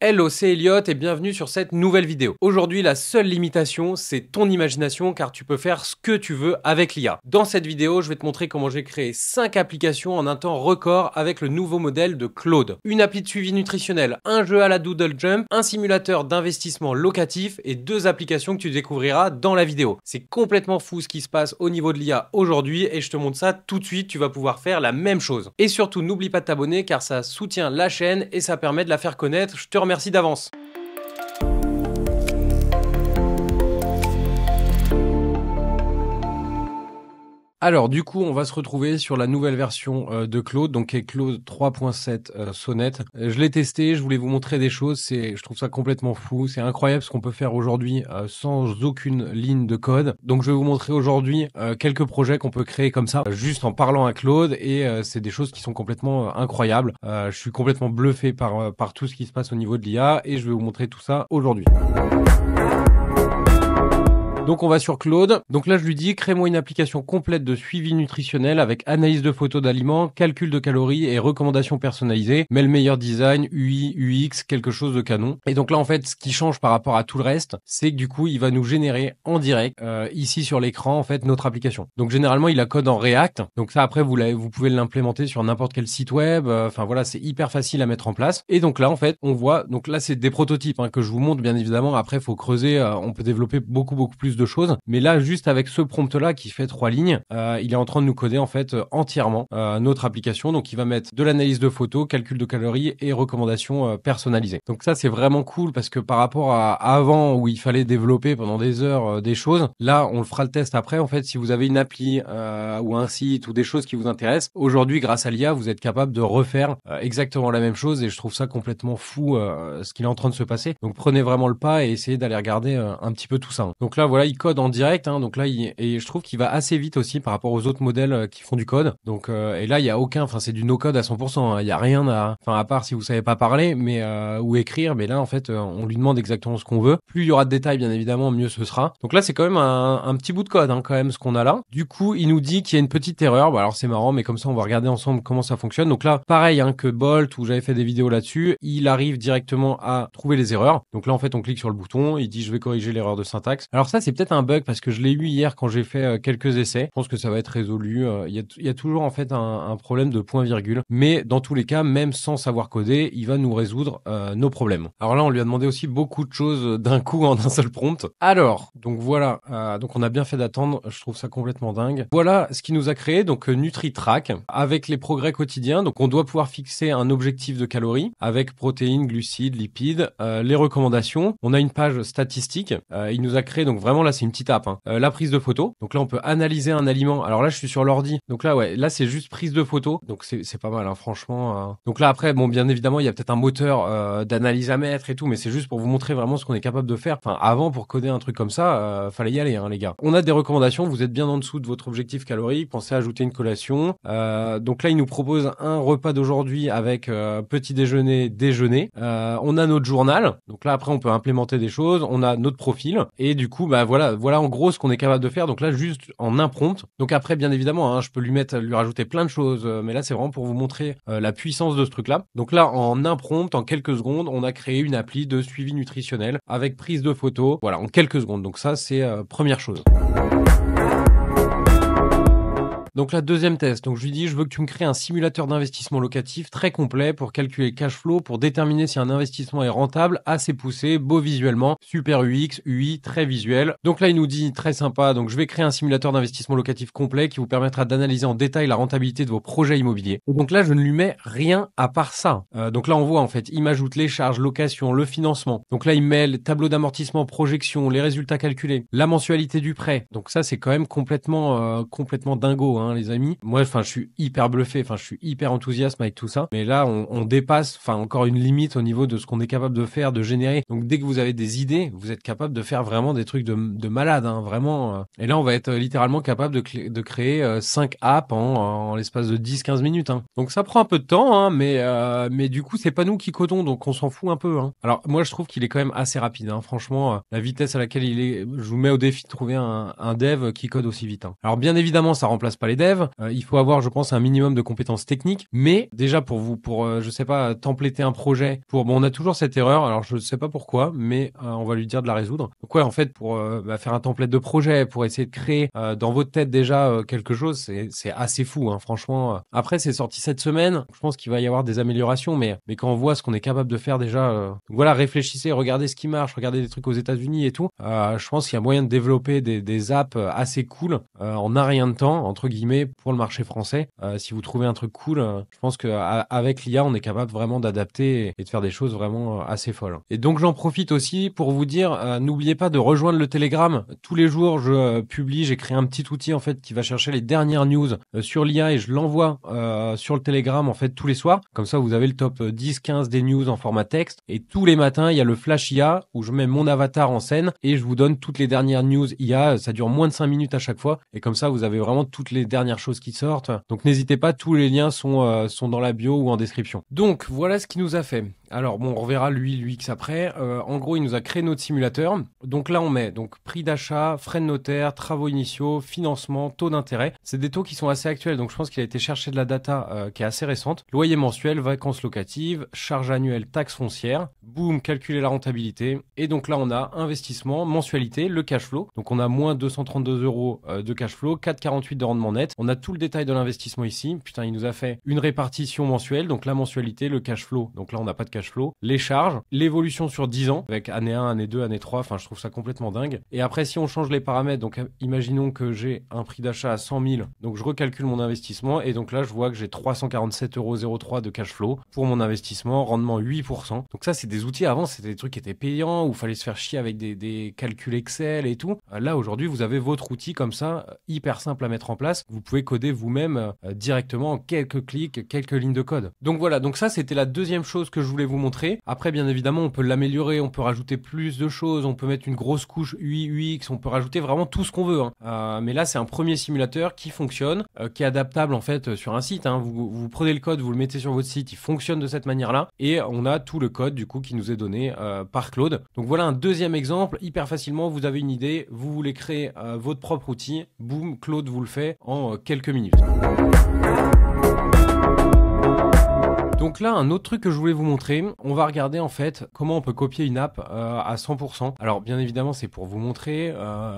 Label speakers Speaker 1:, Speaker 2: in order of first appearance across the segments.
Speaker 1: Hello, c'est Elliot et bienvenue sur cette nouvelle vidéo. Aujourd'hui, la seule limitation, c'est ton imagination car tu peux faire ce que tu veux avec l'IA. Dans cette vidéo, je vais te montrer comment j'ai créé 5 applications en un temps record avec le nouveau modèle de Claude. Une appli de suivi nutritionnel, un jeu à la Doodle Jump, un simulateur d'investissement locatif et 2 applications que tu découvriras dans la vidéo. C'est complètement fou ce qui se passe au niveau de l'IA aujourd'hui et je te montre ça tout de suite, tu vas pouvoir faire la même chose. Et surtout, n'oublie pas de t'abonner car ça soutient la chaîne et ça permet de la faire connaître. Je te remercie d'avance. Alors du coup, on va se retrouver sur la nouvelle version de Claude, donc qui est Claude 3.7 Sonnet. Je l'ai testé, je voulais vous montrer des choses, je trouve ça complètement fou, c'est incroyable ce qu'on peut faire aujourd'hui sans aucune ligne de code. Donc je vais vous montrer aujourd'hui quelques projets qu'on peut créer comme ça, juste en parlant à Claude, et c'est des choses qui sont complètement incroyables. Je suis complètement bluffé par tout ce qui se passe au niveau de l'IA, et je vais vous montrer tout ça aujourd'hui. Donc on va sur Claude. Donc là je lui dis crée-moi une application complète de suivi nutritionnel avec analyse de photos d'aliments, calcul de calories et recommandations personnalisées. Mais le meilleur design, UI, UX, quelque chose de canon. Et donc là en fait ce qui change par rapport à tout le reste, c'est que du coup il va nous générer en direct ici sur l'écran en fait notre application. Donc généralement il a code en React. Donc ça après vous pouvez l'implémenter sur n'importe quel site web. Enfin voilà, c'est hyper facile à mettre en place. Et donc là en fait on voit, donc là c'est des prototypes que je vous montre bien évidemment. Après faut creuser, on peut développer beaucoup plus de choses, mais là juste avec ce prompt là qui fait 3 lignes, il est en train de nous coder en fait entièrement notre application. Donc il va mettre de l'analyse de photos, calcul de calories et recommandations personnalisées. Donc ça c'est vraiment cool parce que par rapport à avant où il fallait développer pendant des heures des choses, là on le fera le test après. En fait si vous avez une appli ou un site ou des choses qui vous intéressent, aujourd'hui grâce à l'IA vous êtes capable de refaire exactement la même chose, et je trouve ça complètement fou ce qu'il est en train de se passer. Donc prenez vraiment le pas et essayez d'aller regarder un petit peu tout ça. Donc là voilà, il code en direct, donc là et je trouve qu'il va assez vite aussi par rapport aux autres modèles qui font du code. Donc et là il y a aucun, enfin c'est du no code à 100%, il y a rien à part si vous savez pas parler mais ou écrire, mais là en fait on lui demande exactement ce qu'on veut. Plus il y aura de détails bien évidemment, mieux ce sera. Donc là c'est quand même un petit bout de code quand même ce qu'on a là. Du coup il nous dit qu'il y a une petite erreur. Bon, alors c'est marrant, mais comme ça on va regarder ensemble comment ça fonctionne. Donc là pareil que Bolt où j'avais fait des vidéos là-dessus, il arrive directement à trouver les erreurs. Donc là en fait on clique sur le bouton, il dit je vais corriger l'erreur de syntaxe. Alors ça c'est peut-être un bug parce que je l'ai eu hier quand j'ai fait quelques essais. Je pense que ça va être résolu. Il y a toujours en fait un problème de point-virgule, mais dans tous les cas, même sans savoir coder, il va nous résoudre nos problèmes. Alors là, on lui a demandé aussi beaucoup de choses d'un coup en un seul prompt. Alors, donc voilà, donc on a bien fait d'attendre. Je trouve ça complètement dingue. Voilà ce qu'il nous a créé, donc NutriTrack avec les progrès quotidiens. Donc on doit pouvoir fixer un objectif de calories avec protéines, glucides, lipides, les recommandations. On a une page statistique. Il nous a créé, donc vraiment là c'est une petite app, la prise de photo. Donc là on peut analyser un aliment. Alors là je suis sur l'ordi, donc là ouais, là c'est juste prise de photo, donc c'est pas mal franchement. Donc là après bon bien évidemment il y a peut-être un moteur d'analyse à mettre et tout, mais c'est juste pour vous montrer vraiment ce qu'on est capable de faire. Enfin avant, pour coder un truc comme ça fallait y aller les gars. On a des recommandations, vous êtes bien en dessous de votre objectif calorique, pensez à ajouter une collation. Donc là il nous propose un repas d'aujourd'hui avec petit déjeuner, on a notre journal, donc là après on peut implémenter des choses, on a notre profil, et du coup bah voilà en gros ce qu'on est capable de faire. Donc là juste en un prompt. Donc après bien évidemment je peux lui rajouter plein de choses, mais là c'est vraiment pour vous montrer la puissance de ce truc là. Donc là en un prompt, en quelques secondes, on a créé une appli de suivi nutritionnel avec prise de photos, voilà, en quelques secondes. Donc ça c'est première chose. Donc la deuxième test, donc je lui dis je veux que tu me crées un simulateur d'investissement locatif très complet pour calculer le cash flow, pour déterminer si un investissement est rentable, assez poussé, beau visuellement, super UX, UI, très visuel. Donc là il nous dit très sympa, donc je vais créer un simulateur d'investissement locatif complet qui vous permettra d'analyser en détail la rentabilité de vos projets immobiliers. Et donc là je ne lui mets rien à part ça. Donc là on voit en fait, il m'ajoute les charges, location, le financement. Donc là il met le tableau d'amortissement, projection, les résultats calculés, la mensualité du prêt. Donc ça c'est quand même complètement dingo les amis. Moi je suis hyper bluffé, je suis hyper enthousiaste avec tout ça, mais là on dépasse encore une limite au niveau de ce qu'on est capable de faire, de générer. Donc dès que vous avez des idées, vous êtes capable de faire vraiment des trucs de malade, vraiment. Et là on va être littéralement capable de créer 5 apps en l'espace de 10-15 minutes. Donc ça prend un peu de temps, mais du coup c'est pas nous qui codons, donc on s'en fout un peu. Alors moi je trouve qu'il est quand même assez rapide, franchement, la vitesse à laquelle il est, je vous mets au défi de trouver un dev qui code aussi vite. Alors bien évidemment ça remplace pas les les devs. Il faut avoir, je pense, un minimum de compétences techniques. Mais déjà je sais pas, templater un projet. Bon, on a toujours cette erreur. Alors je sais pas pourquoi, mais on va lui dire de la résoudre. Donc ouais, en fait, pour faire un template de projet, pour essayer de créer dans votre tête déjà quelque chose, c'est assez fou, hein, franchement. Après, c'est sorti cette semaine. Je pense qu'il va y avoir des améliorations, mais quand on voit ce qu'on est capable de faire déjà, donc voilà, réfléchissez, regardez ce qui marche, regardez des trucs aux États-Unis et tout. Je pense qu'il y a moyen de développer des apps assez cool en un rien de temps, entre guillemets, pour le marché français. Si vous trouvez un truc cool, je pense qu'avec l'IA, on est capable vraiment d'adapter et de faire des choses vraiment assez folles. Et donc j'en profite aussi pour vous dire, n'oubliez pas de rejoindre le Telegram. Tous les jours, je publie, j'ai créé un petit outil en fait qui va chercher les dernières news sur l'IA et je l'envoie sur le Telegram en fait tous les soirs. Comme ça, vous avez le top 10-15 des news en format texte. Et tous les matins, il y a le Flash IA où je mets mon avatar en scène et je vous donne toutes les dernières news IA. Ça dure moins de 5 minutes à chaque fois. Et comme ça, vous avez vraiment toutes les dernières choses qui sortent. Donc n'hésitez pas, tous les liens sont dans la bio ou en description. Donc voilà ce qu'il nous a fait. Alors bon, on reverra l'UX après. En gros, il nous a créé notre simulateur. Donc là, on met donc prix d'achat, frais de notaire, travaux initiaux, financement, taux d'intérêt. C'est des taux qui sont assez actuels. Donc je pense qu'il a été chercher de la data qui est assez récente. Loyer mensuel, vacances locatives, charges annuelles, taxes foncières. Boum, calculer la rentabilité. Et donc là, on a investissement, mensualité, le cash flow. Donc on a moins 232 euros de cash flow, 4,48 de rendement net. On a tout le détail de l'investissement ici. Putain, il nous a fait une répartition mensuelle. Donc la mensualité, le cash flow. Donc là, on n'a pas de cash flow, les charges, l'évolution sur 10 ans, avec année 1, année 2, année 3, enfin je trouve ça complètement dingue. Et après, si on change les paramètres, donc imaginons que j'ai un prix d'achat à 100 000, donc je recalcule mon investissement, et donc là je vois que j'ai 347,03 € de cash flow pour mon investissement, rendement 8%. Donc ça, c'est des outils, avant c'était des trucs qui étaient payants, où il fallait se faire chier avec des calculs Excel et tout. Là aujourd'hui, vous avez votre outil comme ça, hyper simple à mettre en place, vous pouvez coder vous-même directement en quelques clics, quelques lignes de code. Donc voilà, donc ça c'était la deuxième chose que je voulais vous montrer. Après, bien évidemment, on peut l'améliorer, on peut rajouter plus de choses, on peut mettre une grosse couche UI, UX, on peut rajouter vraiment tout ce qu'on veut. Mais là, c'est un premier simulateur qui fonctionne, qui est adaptable en fait sur un site. Vous prenez le code, vous le mettez sur votre site, il fonctionne de cette manière-là, et on a tout le code du coup qui nous est donné par Claude. Donc voilà un deuxième exemple, hyper facilement, vous avez une idée, vous voulez créer votre propre outil, boum, Claude vous le fait en quelques minutes. Donc là, un autre truc que je voulais vous montrer, on va regarder en fait comment on peut copier une app à 100%. Alors bien évidemment, c'est pour vous montrer,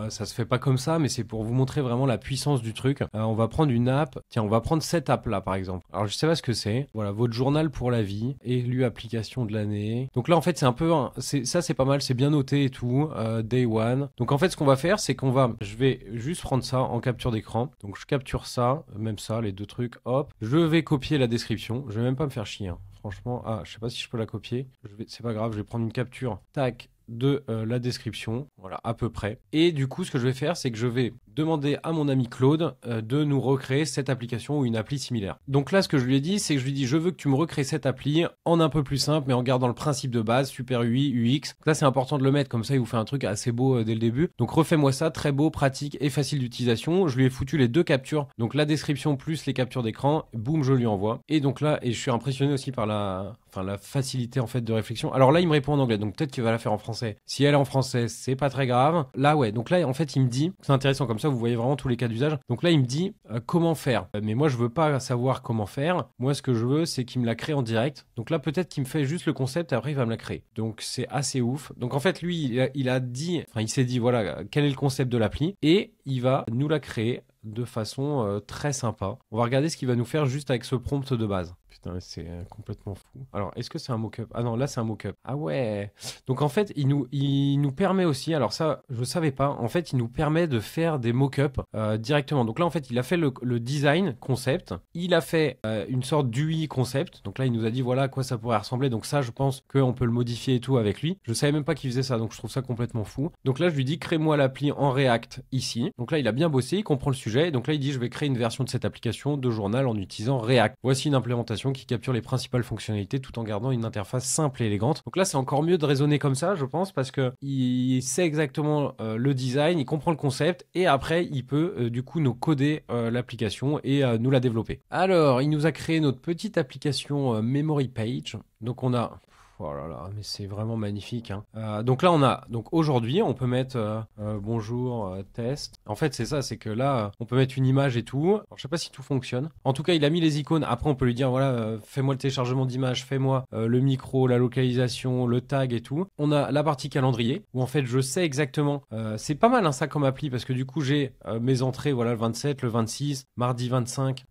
Speaker 1: ça se fait pas comme ça, mais c'est pour vous montrer vraiment la puissance du truc. On va prendre une app, tiens, on va prendre cette app là par exemple. Alors je sais pas ce que c'est, voilà, votre journal pour la vie, élu application de l'année. Donc là en fait c'est un peu, ça c'est pas mal, c'est bien noté et tout, day one. Donc en fait ce qu'on va faire, c'est je vais juste prendre ça en capture d'écran. Donc je capture ça, même ça, les deux trucs, hop. Je vais copier la description, je vais même pas me faire chier. Franchement, je sais pas si je peux la copier. C'est pas grave, je vais prendre une capture. Tac. De la description, voilà, à peu près. Et du coup, ce que je vais faire, c'est que je vais demander à mon ami Claude de nous recréer cette application ou une appli similaire. Donc là, ce que je lui ai dit, c'est que je lui ai dit, je veux que tu me recrées cette appli en un peu plus simple, mais en gardant le principe de base, super UI, UX. Là, c'est important de le mettre, comme ça, il vous fait un truc assez beau dès le début. Donc refais-moi ça, très beau, pratique et facile d'utilisation. Je lui ai foutu les deux captures, donc la description plus les captures d'écran, boum, je lui envoie. Et donc là, et je suis impressionné aussi par la facilité en fait de réflexion. Alors là, il me répond en anglais, donc peut-être qu'il va la faire en français. Si elle est en français, c'est pas très grave. Là, ouais, donc là, en fait, il me dit, c'est intéressant comme ça, vous voyez vraiment tous les cas d'usage. Donc là, il me dit comment faire. Mais moi, je veux pas savoir comment faire. Moi, ce que je veux, c'est qu'il me la crée en direct. Donc là, peut-être qu'il me fait juste le concept et après, il va me la créer. Donc c'est assez ouf. Donc en fait, lui, il s'est dit, voilà, quel est le concept de l'appli et il va nous la créer de façon très sympa. On va regarder ce qu'il va nous faire juste avec ce prompt de base. Putain, c'est complètement fou. Alors, est-ce que c'est un mock-up? Ah non, là, c'est un mock-up. Ah ouais. Donc, en fait, il nous permet aussi, alors ça, je ne savais pas, en fait, il nous permet de faire des mock-ups directement. Donc là, en fait, il a fait le design concept. Il a fait une sorte d'UI concept. Donc là, il nous a dit, voilà à quoi ça pourrait ressembler. Donc ça, je pense qu'on peut le modifier et tout avec lui. Je ne savais même pas qu'il faisait ça, donc je trouve ça complètement fou. Donc là, je lui dis, crée-moi l'appli en React ici. Donc là, il a bien bossé, il comprend le sujet. Donc là, il dit, je vais créer une version de cette application de journal en utilisant React. Voici une implémentation qui capture les principales fonctionnalités tout en gardant une interface simple et élégante. Donc là, c'est encore mieux de raisonner comme ça, je pense, parce que il sait exactement le design, il comprend le concept et après, il peut du coup nous coder l'application et nous la développer. Alors, il nous a créé notre petite application Memory Page. Donc on a Oh là là, mais c'est vraiment magnifique, hein. Donc là, on a, donc aujourd'hui, on peut mettre bonjour, test. En fait, c'est ça, c'est que là, on peut mettre une image et tout. Alors, je sais pas si tout fonctionne. En tout cas, il a mis les icônes. Après, on peut lui dire, voilà, fais-moi le téléchargement d'image, fais-moi le micro, la localisation, le tag et tout. On a la partie calendrier où en fait, je sais exactement. C'est pas mal, hein, ça comme appli parce que du coup, j'ai mes entrées, voilà, le 27, le 26, mardi 25.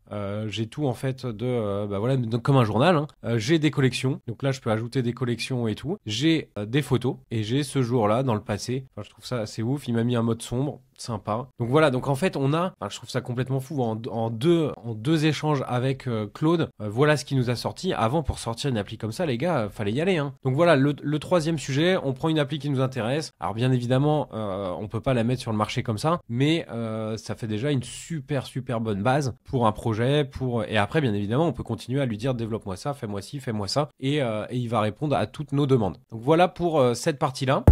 Speaker 1: J'ai tout en fait bah voilà, comme un journal, hein. J'ai des collections. Donc là, je peux ajouter des collections et tout. J'ai des photos et j'ai ce jour-là dans le passé. Enfin, je trouve ça assez ouf. Il m'a mis un mode sombre. Sympa. Donc voilà, donc en fait on a, enfin, je trouve ça complètement fou, en deux échanges avec Claude, voilà ce qui nous a sorti. Avant, pour sortir une appli comme ça, les gars, fallait y aller, hein. Donc voilà, le troisième sujet, on prend une appli qui nous intéresse. Alors bien évidemment, on peut pas la mettre sur le marché comme ça, mais ça fait déjà une super bonne base pour un projet, et après bien évidemment on peut continuer à lui dire développe-moi ça, fais-moi ci, fais-moi ça, et il va répondre à toutes nos demandes. Donc voilà pour cette partie-là.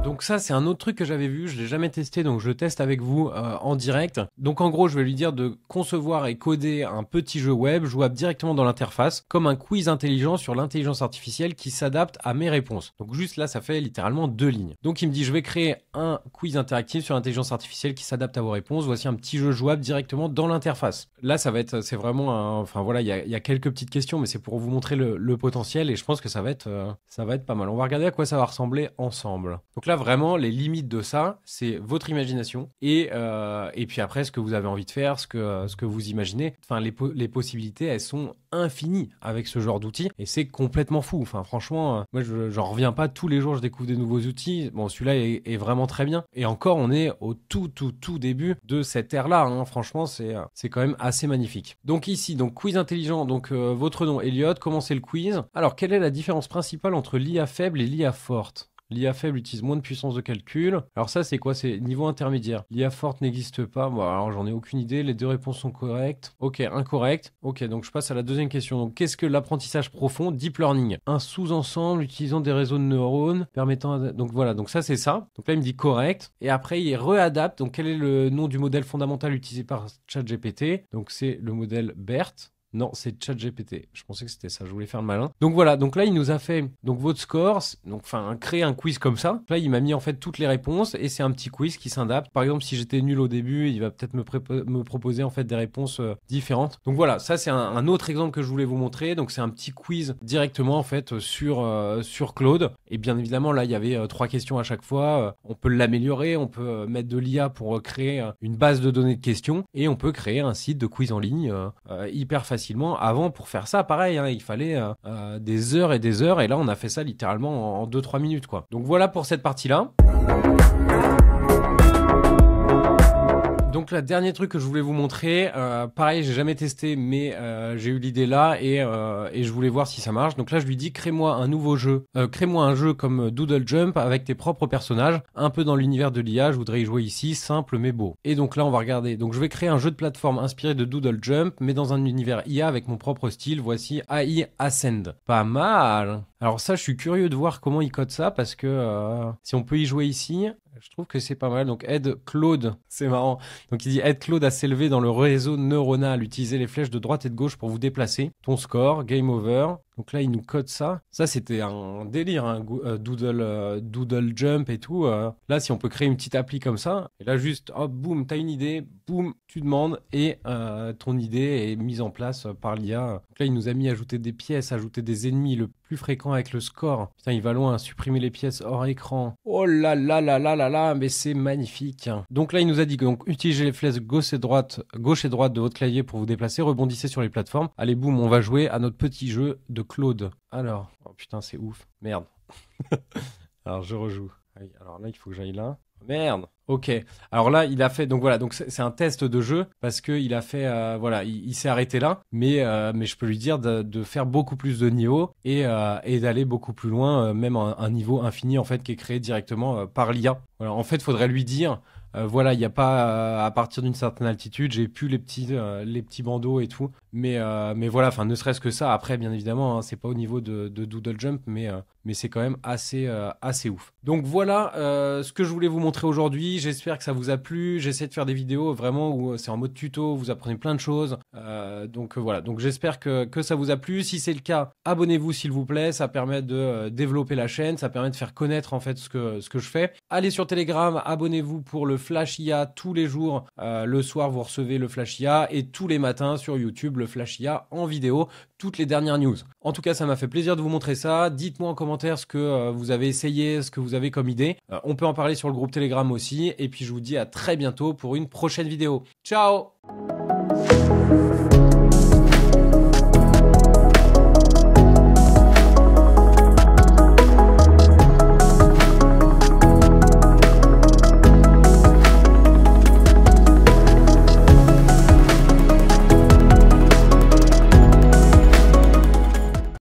Speaker 1: Donc ça, c'est un autre truc que j'avais vu, je l'ai jamais testé, donc je le teste avec vous en direct. Donc en gros, je vais lui dire de concevoir et coder un petit jeu web jouable directement dans l'interface, comme un quiz intelligent sur l'intelligence artificielle qui s'adapte à mes réponses. Donc juste là, ça fait littéralement 2 lignes. Donc il me dit, je vais créer un quiz interactif sur l'intelligence artificielle qui s'adapte à vos réponses. Voici un petit jeu jouable directement dans l'interface. Là, c'est vraiment enfin voilà, il y a quelques petites questions, mais c'est pour vous montrer le potentiel et je pense que ça va être pas mal. On va regarder à quoi ça va ressembler ensemble. Donc là, vraiment, les limites de ça, c'est votre imagination et puis après, ce que vous avez envie de faire, ce que vous imaginez. Enfin, les possibilités, elles sont infinies avec ce genre d'outils et c'est complètement fou. Enfin, franchement, moi, j'en reviens pas. Tous les jours, je découvre des nouveaux outils. Bon, celui-là est vraiment très bien. Et encore, on est au tout début de cette ère-là, hein. Franchement, c'est quand même assez magnifique. Donc ici, donc quiz intelligent. Donc votre nom, Elliot. Commencez le quiz. Alors, quelle est la différence principale entre l'IA faible et l'IA forte? L'IA faible utilise moins de puissance de calcul. Alors ça, c'est quoi? C'est niveau intermédiaire. L'IA forte n'existe pas. Bon, alors j'en ai aucune idée. Les deux réponses sont correctes. Ok, incorrect. Ok, donc je passe à la deuxième question. Donc, qu'est-ce que l'apprentissage profond? Deep learning. Un sous-ensemble utilisant des réseaux de neurones permettant... Donc voilà, donc ça, c'est ça. Donc là, il me dit correct. Et après, il réadapte. Donc, quel est le nom du modèle fondamental utilisé par ChatGPT? Donc, c'est le modèle BERT. Non, c'est ChatGPT. Je pensais que c'était ça. Je voulais faire le malin. Donc voilà. Donc là, il nous a fait donc votre score. Donc enfin, créer un quiz comme ça. Là, il m'a mis en fait toutes les réponses et c'est un petit quiz qui s'adapte. Par exemple, si j'étais nul au début, il va peut-être me proposer en fait des réponses différentes. Donc voilà, ça c'est un autre exemple que je voulais vous montrer. Donc c'est un petit quiz directement en fait sur Claude. Et bien évidemment, là, il y avait 3 questions à chaque fois. On peut l'améliorer. On peut mettre de l'IA pour créer une base de données de questions et on peut créer un site de quiz en ligne hyper facile. Avant, pour faire ça, pareil, hein, il fallait des heures et des heures. Et là, on a fait ça littéralement en 2-3 minutes, quoi. Donc voilà pour cette partie-là. Donc le dernier truc que je voulais vous montrer, pareil, j'ai jamais testé, mais j'ai eu l'idée là et je voulais voir si ça marche. Donc là, je lui dis crée-moi un nouveau jeu, crée-moi un jeu comme Doodle Jump avec tes propres personnages, un peu dans l'univers de l'IA. Je voudrais y jouer ici, simple mais beau. Et donc là, on va regarder. Donc je vais créer un jeu de plateforme inspiré de Doodle Jump, mais dans un univers IA avec mon propre style. Voici AI Ascend. Pas mal. Alors ça, je suis curieux de voir comment il code ça parce que si on peut y jouer ici. Je trouve que c'est pas mal. Donc, aide Claude. C'est marrant. Donc, il dit aide Claude à s'élever dans le réseau neuronal. Utilisez les flèches de droite et de gauche pour vous déplacer. Ton score, game over. Donc là, il nous code ça. Ça, c'était un délire, hein, Doodle Jump et tout. Là, si on peut créer une petite appli comme ça, et là, juste, hop, boum, t'as une idée, boum, tu demandes, et ton idée est mise en place par l'IA. Donc là, il nous a mis ajouter des pièces, ajouter des ennemis, le plus fréquent avec le score. Putain, il va loin, supprimer les pièces hors écran. Oh là là là là là là, mais c'est magnifique. Donc là, il nous a dit que donc, utilisez les flèches gauche et droite de votre clavier pour vous déplacer, rebondissez sur les plateformes. Allez, boum, on va jouer à notre petit jeu de Claude. Alors, oh putain, c'est ouf. Merde. Alors, je rejoue. Alors là, il faut que j'aille là. Merde. Ok. Alors là, il a fait. Donc voilà. Donc c'est un test de jeu parce que il a fait. Voilà, il s'est arrêté là. Mais je peux lui dire de faire beaucoup plus de niveaux et d'aller beaucoup plus loin, même un niveau infini en fait qui est créé directement par l'IA. Voilà. En fait, il faudrait lui dire. Voilà, il n'y a pas à partir d'une certaine altitude, j'ai plus les petits bandeaux et tout, mais voilà, enfin ne serait-ce que ça. Après, bien évidemment, hein, c'est pas au niveau de Doodle Jump, mais mais c'est quand même assez ouf. Donc voilà ce que je voulais vous montrer aujourd'hui. J'espère que ça vous a plu. J'essaie de faire des vidéos vraiment où c'est en mode tuto, vous apprenez plein de choses. Donc voilà, donc j'espère que ça vous a plu. Si c'est le cas, abonnez-vous s'il vous plaît. Ça permet de développer la chaîne, ça permet de faire connaître en fait ce que je fais. Allez sur Telegram, abonnez-vous pour le Flash IA tous les jours. Le soir, vous recevez le Flash IA et tous les matins sur YouTube, le Flash IA en vidéo, toutes les dernières news. En tout cas, ça m'a fait plaisir de vous montrer ça. Dites-moi en commentaire ce que vous avez essayé, ce que vous avez comme idée. On peut en parler sur le groupe Telegram aussi. Et puis, je vous dis à très bientôt pour une prochaine vidéo. Ciao!